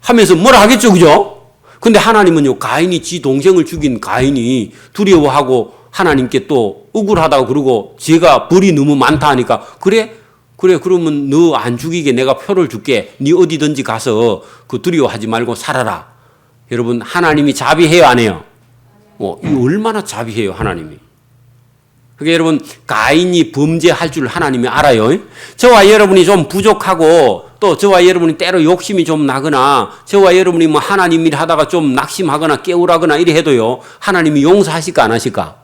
하면서 뭐라 하겠죠, 그죠? 근데 하나님은요, 가인이 지 동생을 죽인 가인이 두려워하고 하나님께 또 억울하다고 그러고 제가 벌이 너무 많다 하니까 그래 그러면 너 안 죽이게 내가 표를 줄게. 네 어디든지 가서 그 두려워하지 말고 살아라. 여러분 하나님이 자비해요 안 해요? 이 얼마나 자비해요 하나님이. 그러니까 여러분 가인이 범죄할 줄 하나님이 알아요. 저와 여러분이 좀 부족하고 또 저와 여러분이 때로 욕심이 좀 나거나 저와 여러분이 뭐 하나님 일 하다가 좀 낙심하거나 깨우라거나 이래 해도요 하나님이 용서하실까 안 하실까?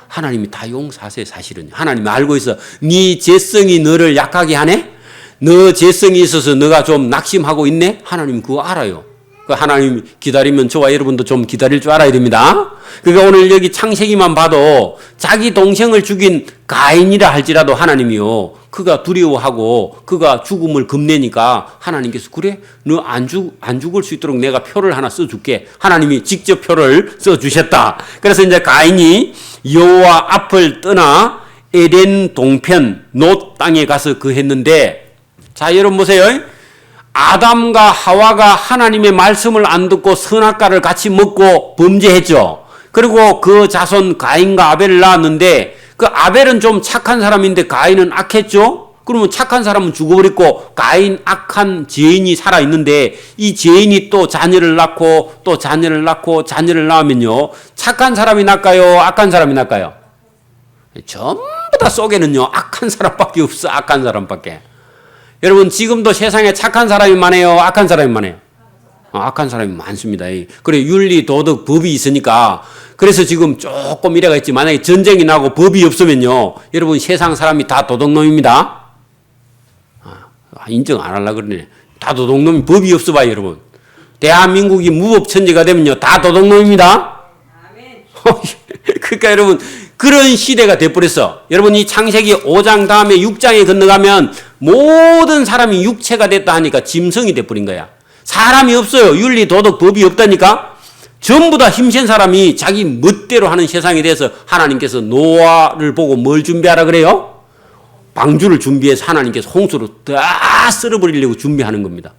하나님이 다 용서하세요 사실은. 하나님이 알고 있어. 네 죄성이 너를 약하게 하네? 너 죄성이 있어서 너가 좀 낙심하고 있네? 하나님 그거 알아요. 하나님 기다리면 저와 여러분도 좀 기다릴 줄 알아야 됩니다. 그러니까 오늘 여기 창세기만 봐도 자기 동생을 죽인 가인이라 할지라도 하나님이요. 그가 두려워하고 그가 죽음을 겁내니까 하나님께서 그래 너 안 죽을 수 있도록 내가 표를 하나 써줄게. 하나님이 직접 표를 써주셨다. 그래서 이제 가인이 여호와 앞을 떠나 에덴 동편 놋 땅에 가서 거했는데 자 여러분 보세요. 아담과 하와가 하나님의 말씀을 안 듣고 선악과를 같이 먹고 범죄했죠. 그리고 그 자손 가인과 아벨을 낳았는데 그 아벨은 좀 착한 사람인데 가인은 악했죠. 그러면 착한 사람은 죽어버렸고 가인 악한 죄인이 살아있는데 이 죄인이 또 자녀를 낳고 또 자녀를 낳고 자녀를 낳으면요 착한 사람이 낫까요? 악한 사람이 낫까요? 전부 다 속에는요 악한 사람밖에 없어. 악한 사람밖에. 여러분 지금도 세상에 착한 사람이 많아요? 악한 사람이 많아요? 악한 사람이 많습니다. 그래 윤리 도덕 법이 있으니까 그래서 지금 조금 이래가 있지. 만약에 전쟁이 나고 법이 없으면요 여러분 세상 사람이 다 도둑놈입니다. 인정 안 하려고 그러네. 다 도둑놈이 법이 없어 봐요 여러분. 대한민국이 무법천지가 되면요 다 도둑놈입니다. 그러니까 여러분 그런 시대가 돼버렸어. 여러분 이 창세기 5장 다음에 6장에 건너가면 모든 사람이 육체가 됐다 하니까 짐승이 돼버린 거야. 사람이 없어요. 윤리 도덕 법이 없다니까. 전부 다 힘센 사람이 자기 멋대로 하는 세상에 대해서 하나님께서 노아를 보고 뭘 준비하라 그래요? 방주를 준비해서 하나님께서 홍수로 다 쓸어버리려고 준비하는 겁니다.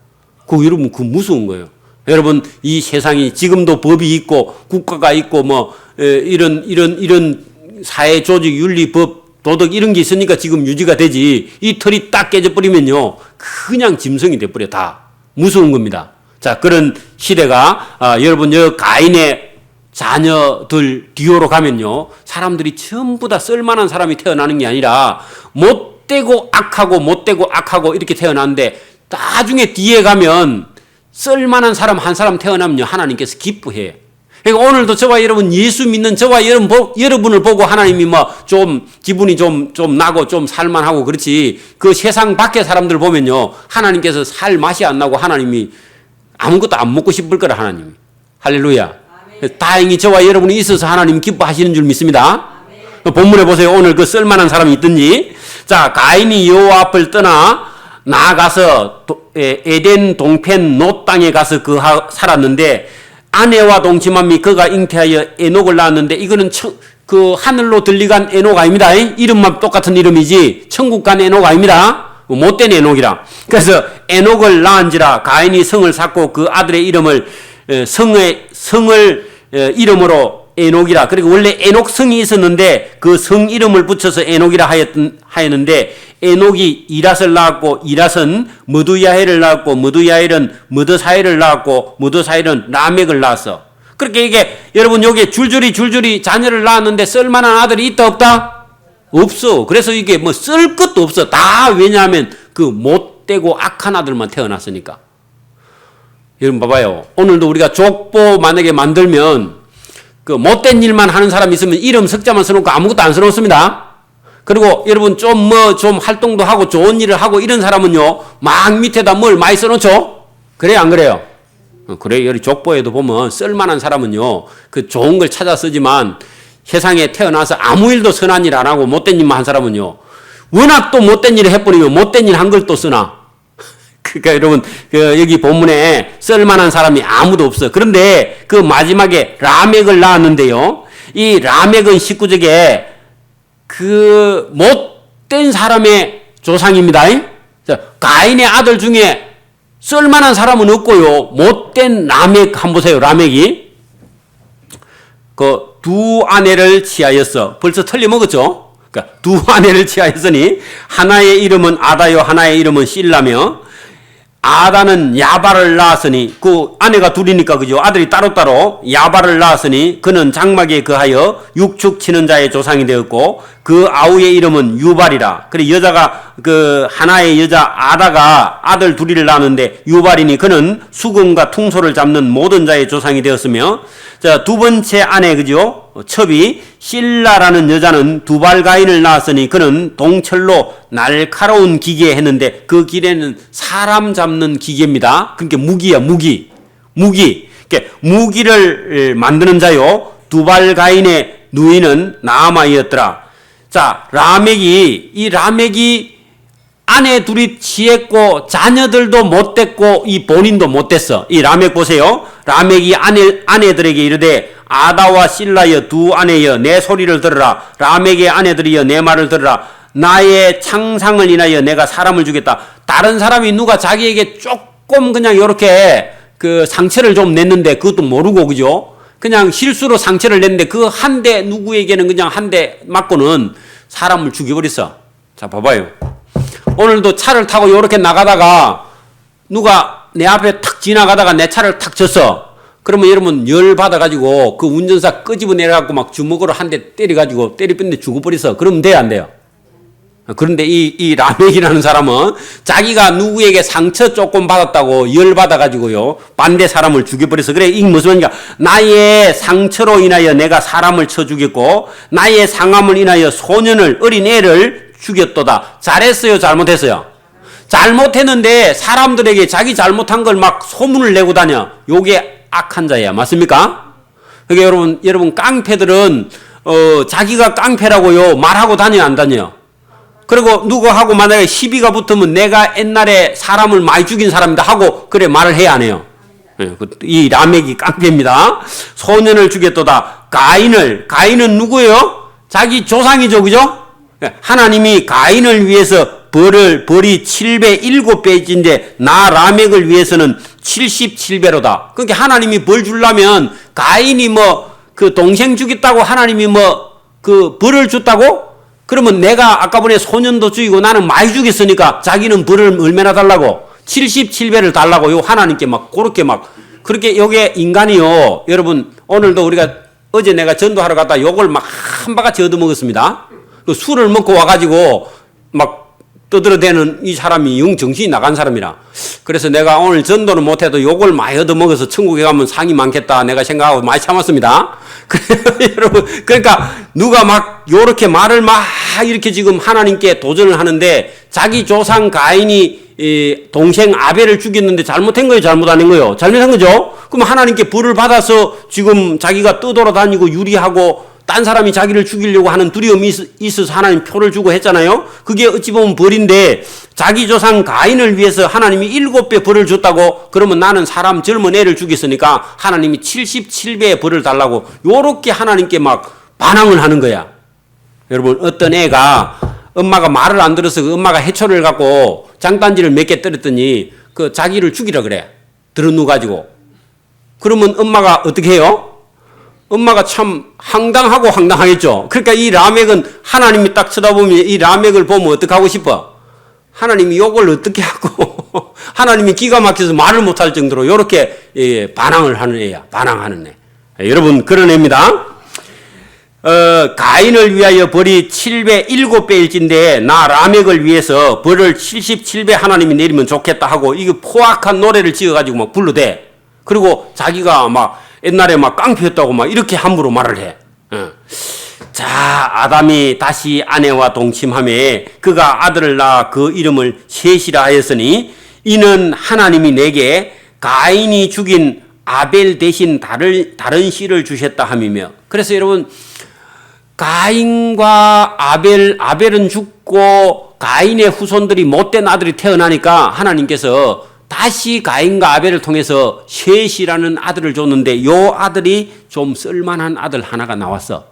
여러분 그거 무서운 거예요. 여러분 이 세상이 지금도 법이 있고 국가가 있고 뭐 이런 사회 조직 윤리 법 도덕 이런 게 있으니까 지금 유지가 되지. 이 털이 딱 깨져버리면요 그냥 짐승이 돼버려. 다 무서운 겁니다. 자 그런 시대가 여러분 가인의 자녀들 뒤로 가면요 사람들이 전부 다 쓸만한 사람이 태어나는 게 아니라 못되고 악하고 이렇게 태어나는데 나중에 뒤에 가면 쓸만한 사람 한 사람 태어나면요 하나님께서 기뻐해. 그러니까 오늘도 저와 여러분 예수 믿는 저와 여러분을 보고 하나님이 좀 기분이 좀 나고 좀 살만하고 그렇지. 그 세상 밖의 사람들 보면요 하나님께서 살 맛이 안 나고 하나님이 아무것도 안 먹고 싶을 거라 하나님이. 할렐루야. 다행히 저와 여러분이 있어서 하나님 기뻐하시는 줄 믿습니다. 본문에 보세요. 오늘 그 쓸만한 사람이 있든지. 자 가인이 여호와 앞을 떠나 나아가서 에덴 동편 놋 땅에 가서 살았는데 아내와 동침함이 그가 잉태하여 에녹을 낳았는데 이거는 그 하늘로 들리간 에녹 아닙니다. 이름만 똑같은 이름이지 천국 간 에녹 아닙니다. 못된 에녹이라. 그래서 에녹을 낳은지라 가인이 성을 쌓고 그 아들의 이름을 성을 이름으로 에녹이라. 그리고 원래 에녹성이 있었는데 그 성 이름을 붙여서 에녹이라 하였는데 에녹이 이랏을 낳았고 이랏은 머두야헬을 낳았고 머두야헬은 머드사헬을 낳았고 머드사헬은 라멕을 낳았어. 그렇게 이게 여러분 여기에 줄줄이 자녀를 낳았는데 쓸만한 아들이 있다 없다? 없어. 그래서 이게 쓸 것도 없어. 다 왜냐하면 그 못되고 악한 아들만 태어났으니까. 여러분 봐봐요. 오늘도 우리가 족보 만약에 만들면 그 못된 일만 하는 사람 있으면 이름 석자만 써놓고 아무것도 안 써놓습니다. 그리고 여러분 좀 활동도 하고 좋은 일을 하고 이런 사람은요 막 밑에다 뭘 많이 써놓죠. 그래요 안 그래요? 그래요. 여기 족보에도 보면 쓸만한 사람은요 그 좋은 걸 찾아 쓰지만 세상에 태어나서 아무 일도 선한 일 안 하고 못된 일만 한 사람은요 워낙 또 못된 일을 해버리면 못된 일 한 걸 또 쓰나. 그러니까 여러분 여기 본문에 쓸만한 사람이 아무도 없어. 그런데 그 마지막에 라멕을 낳았는데요 이 라멕은 19절에 그 못된 사람의 조상입니다. 가인의 아들 중에 쓸만한 사람은 없고요. 못된 라멕 한번 보세요. 라멕이 그 두 아내를 취하였어. 벌써 틀려먹었죠. 그러니까 두 아내를 취하였으니 하나의 이름은 아다요 하나의 이름은 실라며 아다는 야발을 낳았으니 그 아내가 둘이니까 그죠. 아들이 따로따로 야발을 낳았으니 그는 장막에 거하여 육축 치는 자의 조상이 되었고 그 아우의 이름은 유발이라. 그래 여자가 그 하나의 여자 아다가 아들 둘이를 낳았는데 유발이니 그는 수금과 퉁소를 잡는 모든 자의 조상이 되었으며 자, 두 번째 아내 그죠. 첩이 실라라는 여자는 두발가인을 낳았으니 그는 동철로 날카로운 기계 했는데 그 기계는 사람 잡는 기계입니다. 그러니까 무기야 무기. 그러니까 무기를 만드는 자요. 두발가인의 누이는 나아마이었더라. 자, 이 라멕이 아내 둘이 취했고 자녀들도 못됐고 이 본인도 못됐어. 이 라멕 보세요. 라멕이 아내들에게 이르되 아다와 실라여 두 아내여 내 소리를 들으라. 라멕의 아내들이여 내 말을 들으라. 나의 창상을 인하여 내가 사람을 주겠다. 다른 사람이 누가 자기에게 조금 그냥 이렇게 그 상처를 좀 냈는데 그것도 모르고 그죠? 그냥 실수로 상처를 냈는데 그 한 대 누구에게는 그냥 한 대 맞고는 사람을 죽여버렸어. 자 봐봐요. 오늘도 차를 타고 이렇게 나가다가 누가 내 앞에 탁 지나가다가 내 차를 탁 쳤어. 그러면 여러분 열 받아가지고 그 운전사 끄집어 내려갖고 막 주먹으로 한 대 때려가지고 때리는데 죽어버렸어. 그러면 돼요 안 돼요? 그런데 이 라멕이라는 사람은 자기가 누구에게 상처 조금 받았다고 열 받아가지고요 반대 사람을 죽여버려서 그래. 이게 무슨 말인가? 나의 상처로 인하여 내가 사람을 쳐 죽였고 나의 상함을 인하여 소년을 어린 애를 죽였도다. 잘했어요 잘못했어요? 잘못했는데 사람들에게 자기 잘못한 걸 막 소문을 내고 다녀. 요게 악한 자야. 맞습니까? 그러니까 여러분 깡패들은 자기가 깡패라고요 말하고 다녀요 안 다녀요? 그리고 누구하고 만약에 시비가 붙으면 내가 옛날에 사람을 많이 죽인 사람이다 하고 그래 말을 해야 안 해요. 이 라멕이 깡패입니다. 소년을 죽였도다. 가인은 누구예요? 자기 조상이죠 그죠? 하나님이 가인을 위해서 벌이 7배 7배인데 나 라멕을 위해서는 77배로다. 그러니까 하나님이 벌 주려면 가인이 뭐 그 동생 죽였다고 하나님이 뭐 그 벌을 줬다고? 그러면 내가 아까 전에 소년도 죽이고 나는 많이 죽였으니까 자기는 벌을 얼마나 달라고? 77배를 달라고 요 하나님께 막 그렇게 요게 인간이요. 여러분 오늘도 우리가 어제 내가 전도하러 갔다 요걸 막 한 바가지 얻어먹었습니다. 그 술을 먹고 와가지고 막 떠들어대는 이 사람이 영 정신이 나간 사람이라. 그래서 내가 오늘 전도는 못해도 요걸 많이 얻어먹어서 천국에 가면 상이 많겠다 내가 생각하고 많이 참았습니다. 여러분 그러니까 누가 막 요렇게 말을 막 이렇게 지금 하나님께 도전을 하는데 자기 조상 가인이 동생 아벨을 죽였는데 잘못한 거예요 잘못 안 한 거예요? 잘못한 거죠? 그럼 하나님께 벌을 받아서 지금 자기가 떠돌아다니고 유리하고 딴 사람이 자기를 죽이려고 하는 두려움이 있어서 하나님 표를 주고 했잖아요. 그게 어찌 보면 벌인데 자기 조상 가인을 위해서 하나님이 7배 벌을 줬다고 그러면 나는 사람 젊은 애를 죽였으니까 하나님이 77배의 벌을 달라고 요렇게 하나님께 막 반항을 하는 거야. 여러분 어떤 애가 엄마가 말을 안 들어서 그 엄마가 해초를 갖고 장단지를 몇 개 떨었더니 그 자기를 죽이라 그래. 들어누 가지고. 그러면 엄마가 어떻게 해요? 엄마가 참 황당하겠죠. 그러니까 이 라멕은 하나님이 딱 쳐다보면 이 라멕을 보면 어떻게 하고 싶어? 하나님이 욕을 어떻게 하고 하나님이 기가 막혀서 말을 못할 정도로 이렇게 반항을 하는 애야. 반항하는 애. 여러분 그런 애입니다. 가인을 위하여 벌이 7배일진데 나 라멕을 위해서 벌을 77배 하나님이 내리면 좋겠다 하고 이거 포악한 노래를 지어가지고 막 불러대. 그리고 자기가 막 옛날에 막 깡패였다고 막 이렇게 함부로 말을 해. 자, 아담이 다시 아내와 동침하매 그가 아들을 낳아 그 이름을 셋이라 하였으니 이는 하나님이 내게 가인이 죽인 아벨 대신 다른 씨를 주셨다 함이며. 그래서 여러분 가인과 아벨은 죽고 가인의 후손들이 못된 아들이 태어나니까 하나님께서 다시 가인과 아벨을 통해서 셋이라는 아들을 줬는데 요 아들이 좀 쓸만한 아들 하나가 나왔어.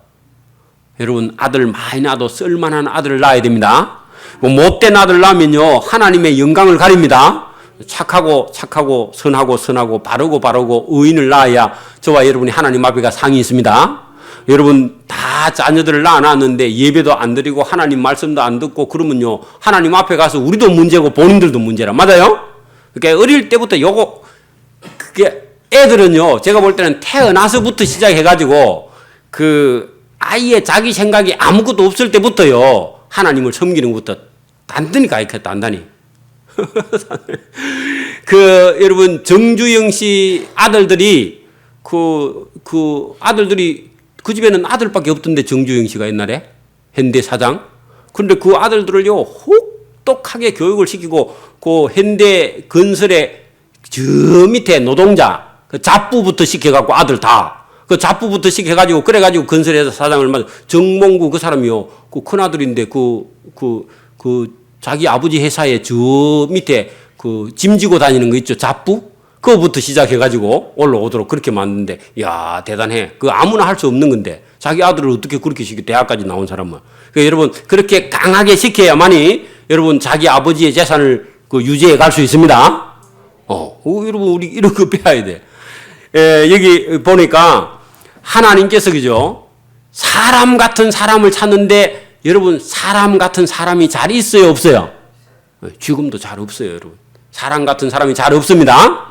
여러분 아들 많이 낳아도 쓸만한 아들을 낳아야 됩니다. 뭐 못된 아들 낳으면요 하나님의 영광을 가립니다. 착하고 선하고 바르고 의인을 낳아야 저와 여러분이 하나님 앞에 가 상이 있습니다. 여러분 다 자녀들을 낳아놨는데 예배도 안 드리고 하나님 말씀도 안 듣고 그러면요 하나님 앞에 가서 우리도 문제고 본인들도 문제라. 맞아요? 그러니까 어릴 때부터 그게 애들은요 제가 볼 때는 태어나서부터 시작해가지고 그 아이의 자기 생각이 아무것도 없을 때부터요 하나님을 섬기는 것부터 단단히 가르쳐. 단단히. 여러분 정주영 씨 아들들이 아들들이 그 집에는 아들밖에 없던데 정주영 씨가 옛날에 현대 사장. 그런데 그 아들들을요 혹독하게 교육을 시키고 그 현대 건설의 저 밑에 노동자 그 잡부부터 시켜갖고 아들 다 그 잡부부터 시켜가지고 그래가지고 건설회사 사장을 맞아. 정몽구 그 사람이요 그 큰 아들인데 자기 아버지 회사에 저 밑에 그 짐지고 다니는 거 있죠 잡부 그거부터 시작해가지고 올라오도록 그렇게 만드는데 야 대단해. 그 아무나 할 수 없는 건데 자기 아들을 어떻게 그렇게 시켜 대학까지 나온 사람은. 그러니까 여러분 그렇게 강하게 시켜야만이 여러분 자기 아버지의 재산을 유지해 갈 수 있습니다. 여러분 우리 이런 거 배워야 돼. 여기 보니까 하나님께서 그죠 사람 같은 사람을 찾는데 여러분 사람 같은 사람이 잘 있어요 없어요? 지금도 잘 없어요 여러분. 사람 같은 사람이 잘 없습니다.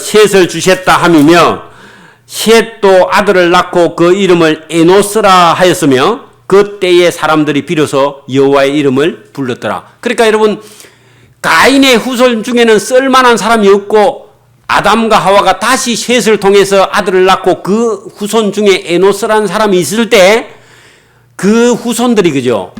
셋을 주셨다 함이며 셋도 아들을 낳고 그 이름을 에노스라 하였으며 그때의 사람들이 비로소 여호와의 이름을 불렀더라. 그러니까 여러분 가인의 후손 중에는 쓸만한 사람이 없고 아담과 하와가 다시 셋을 통해서 아들을 낳고 그 후손 중에 에노스라는 사람이 있을 때 그 후손들이 그죠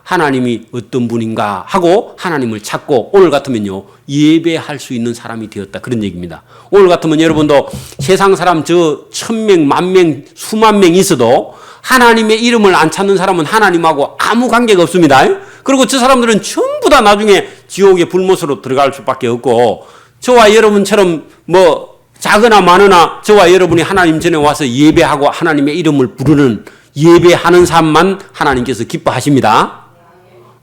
하나님이 어떤 분인가 하고 하나님을 찾고 오늘 같으면요 예배할 수 있는 사람이 되었다 그런 얘기입니다. 오늘 같으면 여러분도 세상 사람 저 1000명, 10,000명, 수만 명 있어도 하나님의 이름을 안 찾는 사람은 하나님하고 아무 관계가 없습니다. 그리고 저 사람들은 전부 다 나중에 지옥의 불못으로 들어갈 수밖에 없고 저와 여러분처럼 뭐 작으나 많으나 저와 여러분이 하나님 전에 와서 예배하고 하나님의 이름을 부르는 예배하는 사람만 하나님께서 기뻐하십니다.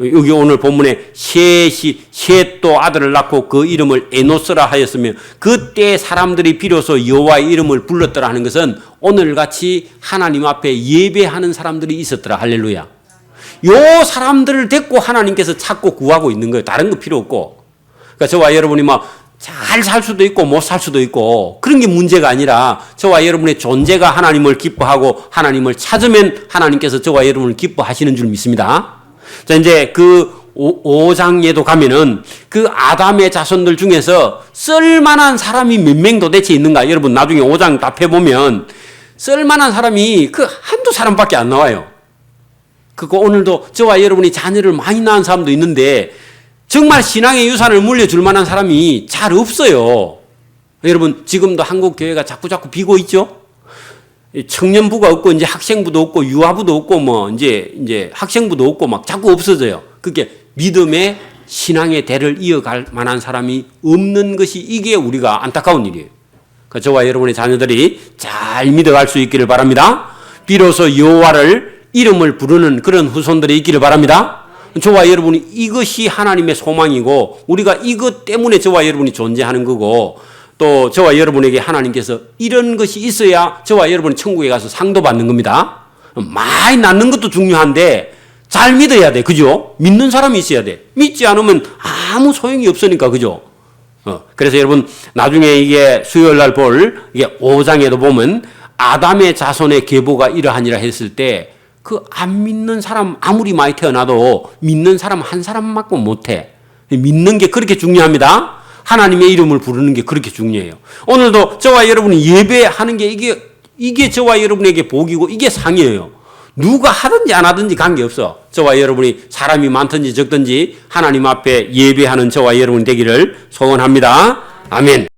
여기 오늘 본문에 셋도 아들을 낳고 그 이름을 에노스라 하였으며 그때 사람들이 비로소 여호와의 이름을 불렀더라 하는 것은 오늘같이 하나님 앞에 예배하는 사람들이 있었더라. 할렐루야. 요 사람들을 데리고 하나님께서 찾고 구하고 있는 거예요. 다른 거 필요 없고. 그러니까 저와 여러분이 막 잘 살 수도 있고 못 살 수도 있고 그런 게 문제가 아니라 저와 여러분의 존재가 하나님을 기뻐하고 하나님을 찾으면 하나님께서 저와 여러분을 기뻐하시는 줄 믿습니다. 자, 이제 그 5장에도 가면은 그 아담의 자손들 중에서 쓸만한 사람이 몇 명 도대체 있는가? 여러분 나중에 5장 답해보면 쓸만한 사람이 그 한두 사람밖에 안 나와요. 그거 오늘도 저와 여러분이 자녀를 많이 낳은 사람도 있는데 정말 신앙의 유산을 물려줄 만한 사람이 잘 없어요. 여러분 지금도 한국 교회가 자꾸 비고 있죠? 청년부가 없고 이제 학생부도 없고 유아부도 없고 뭐 이제 학생부도 없고 막 자꾸 없어져요. 그게 믿음의 신앙의 대를 이어갈 만한 사람이 없는 것이 이게 우리가 안타까운 일이에요. 그러니까 저와 여러분의 자녀들이 잘 믿어갈 수 있기를 바랍니다. 비로소 여호와를 이름을 부르는 그런 후손들이 있기를 바랍니다. 저와 여러분이 이것이 하나님의 소망이고 우리가 이것 때문에 저와 여러분이 존재하는 거고 또 저와 여러분에게 하나님께서 이런 것이 있어야 저와 여러분이 천국에 가서 상도 받는 겁니다. 많이 낳는 것도 중요한데 잘 믿어야 돼. 그죠? 믿는 사람이 있어야 돼. 믿지 않으면 아무 소용이 없으니까. 그죠? 그래서 여러분 나중에 이게 수요일 날 볼 이게 5장에도 보면 아담의 자손의 계보가 이러하니라 했을 때 그 안 믿는 사람 아무리 많이 태어나도 믿는 사람 한 사람만큼 못해. 믿는 게 그렇게 중요합니다. 하나님의 이름을 부르는 게 그렇게 중요해요. 오늘도 저와 여러분이 예배하는 게 이게 저와 여러분에게 복이고 이게 상이에요. 누가 하든지 안 하든지 관계없어. 저와 여러분이 사람이 많든지 적든지 하나님 앞에 예배하는 저와 여러분이 되기를 소원합니다. 아멘.